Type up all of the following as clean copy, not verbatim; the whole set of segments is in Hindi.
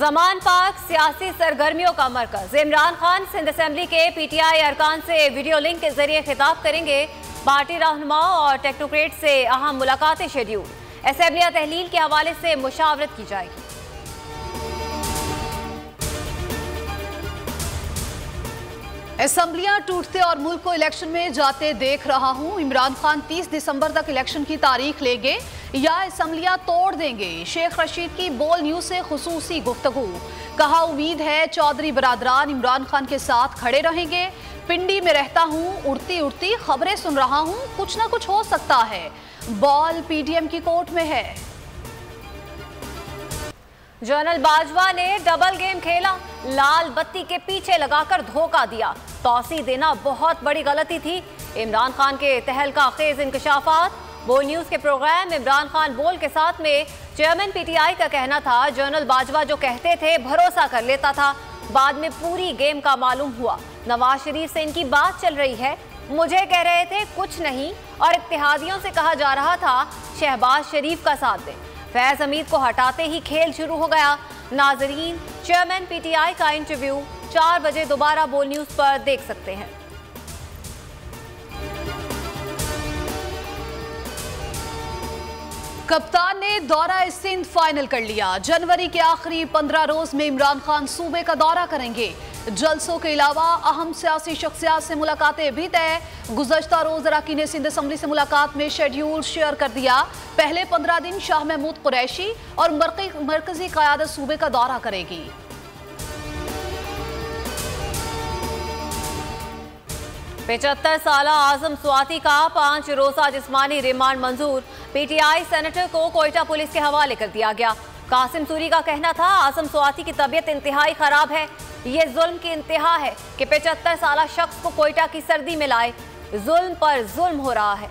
जमान पाक सियासी सरगर्मियों का मरकज। इमरान खान सिंध असेंबली के पीटीआई अरकान से वीडियो लिंक के जरिए खिताब करेंगे। पार्टी रहनुमाओं और टेक्नोक्रेट से अहम मुलाकातें शेड्यूल। असेंबलियां तहलील के हवाले से मुशावरत की जाएगी। असेंबलियां टूटते और मुल्क को इलेक्शन में जाते देख रहा हूं। इमरान खान 30 दिसंबर तक इलेक्शन की तारीख लेंगे या असेंबलियां तोड़ देंगे। शेख रशीद की बोल न्यूज से खुसूसी गुफ्तगू। कहा उम्मीद है चौधरी बरादरान इमरान खान के साथ खड़े रहेंगे। पिंडी में रहता हूं, उड़ती उड़ती खबरें सुन रहा हूं, कुछ ना कुछ हो सकता है। बॉल पीडीएम की कोर्ट में है। जनरल बाजवा ने डबल गेम खेला। लाल बत्ती के पीछे लगाकर धोखा दिया। तौसी देना बहुत बड़ी गलती थी। इमरान खान के तहलका खेज इंकशाफात। बोल न्यूज के प्रोग्राम इमरान खान बोल के साथ में चेयरमैन पीटीआई का कहना था जनरल बाजवा जो कहते थे भरोसा कर लेता था। बाद में पूरी गेम का मालूम हुआ। नवाज शरीफ से इनकी बात चल रही है। मुझे कह रहे थे कुछ नहीं और इत्तेहादियों से कहा जा रहा था शहबाज शरीफ का साथ दें। फैज हमीद को हटाते ही खेल शुरू हो गया। नाजरीन, चेयरमैन पीटीआई का इंटरव्यू 4 बजे दोबारा बोल न्यूज पर देख सकते हैं। कप्तान ने दौरा सिंध फाइनल कर लिया। जनवरी के आखिरी 15 रोज में इमरान खान सूबे का दौरा करेंगे। जलसों के अलावा अहम सियासी शख्सियात से मुलाकातें भी तय। गुज़श्ता रोज अरकान सिंध असेंबली से मुलाकात में शेड्यूल शेयर कर दिया। पहले 15 दिन शाह महमूद कुरैशी और मरकजी क़यादत सूबे का दौरा करेगी। पचहत्तर साल आजम स्वाति का 5 रोजा जिस्मानी रिमांड मंजूर। पीटीआई सेनेटर को कोयटा पुलिस के हवाले कर दिया गया। कासिम सूरी का कहना था आजम स्वाति की तबीयत इंतहाई खराब है। ये जुल्म की इंतहा है कि 75 साल शख्स को कोयटा की सर्दी में लाए। जुल्म पर जुल्म हो रहा है।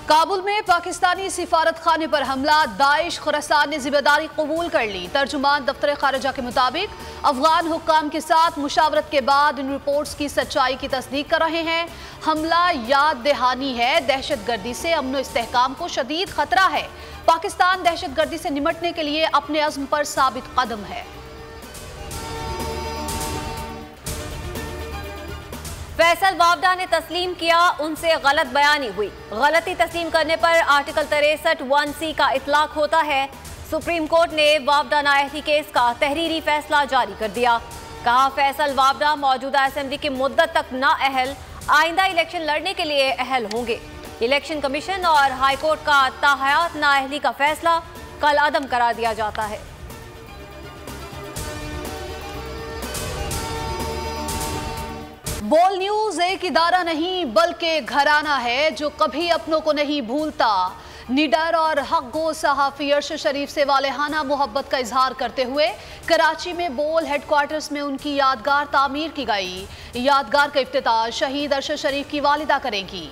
काबुल में पाकिस्तानी सिफारत खाने पर हमला। दाइश खुरासान ने जिम्मेदारी कबूल कर ली। तर्जुमान दफ्तर खारिजा के मुताबिक अफगान हुक्काम के साथ मुशावरत के बाद इन रिपोर्ट्स की सच्चाई की तस्दीक कर रहे हैं। हमला याद दहानी है। दहशत गर्दी से अमन व इस्तेहकाम को शदीद खतरा है। पाकिस्तान दहशत गर्दी से निमटने के लिए अपने अज़्म पर साबित कदम है। फैसल वावडा ने तस्लीम किया उनसे गलत बयानी हुई। गलती तस्लीम करने पर आर्टिकल 63(1)(c) का इतलाक होता है। सुप्रीम कोर्ट ने वावडा नाअहली केस का तहरीरी फैसला जारी कर दिया। कहा फैसल वावडा मौजूदा असेंबली की मुद्दत तक नाअहल, आइंदा इलेक्शन लड़ने के लिए अहल होंगे। इलेक्शन कमीशन और हाईकोर्ट का ताहयात नाअहली का फैसला कल अदम करार दिया जाता है। बोल न्यूज एक इदारा नहीं बल्कि घराना है जो कभी अपनों को नहीं भूलता। निडर और हक़गो सहाफ़ी अरशद शरीफ से वालेहाना मोहब्बत का इजहार करते हुए कराची में बोल हेडक्वार्टर्स में उनकी यादगार तामीर की गई। यादगार का इफ्तिताह शहीद अरशद शरीफ की वालिदा करेंगी।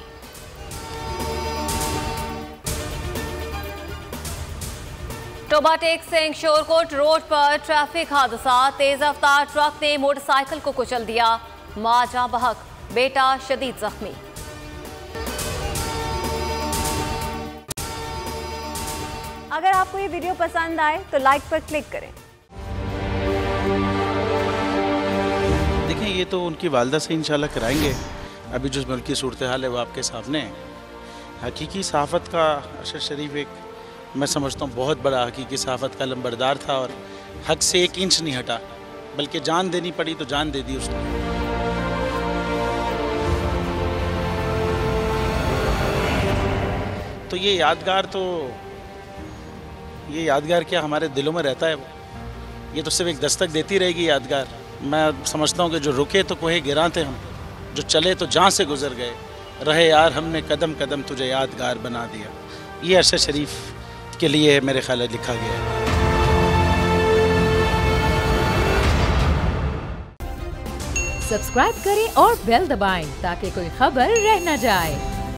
टोबाटेक से शोरकोट रोड पर ट्रैफिक हादसा। तेज रफ्तार ट्रक ने मोटरसाइकिल को कुचल दिया। मां जां बहक, बेटा शदीद जख्मी। अगर आपको ये वीडियो पसंद आए तो लाइक पर क्लिक करें। देखें, ये तो उनकी वालदा से इंशाल्लाह कराएंगे। अभी जो मुल्क की सूरत हाल है वो आपके सामने है। हकीकी सहाफ़त का अरशद शरीफ एक मैं समझता हूँ बहुत बड़ा हकीकी सहाफ़त का लंबरदार था और हक से 1 इंच नहीं हटा, बल्कि जान देनी पड़ी तो जान दे दी उसने। तो ये यादगार क्या हमारे दिलों में रहता है। ये तो सिर्फ एक दस्तक देती रहेगी यादगार। मैं समझता हूँ कि जो रुके तो कोहे गिरा थे हम, जो चले तो जहाँ से guज़र गए, रहे यार हमने कदम कदम तुझे यादगार बना दिया। ये अरशद शरीफ के लिए मेरे ख्याल में लिखा गया है। सब्सक्राइब करें और बेल दबाएं ताकि कोई खबर रह न जाए।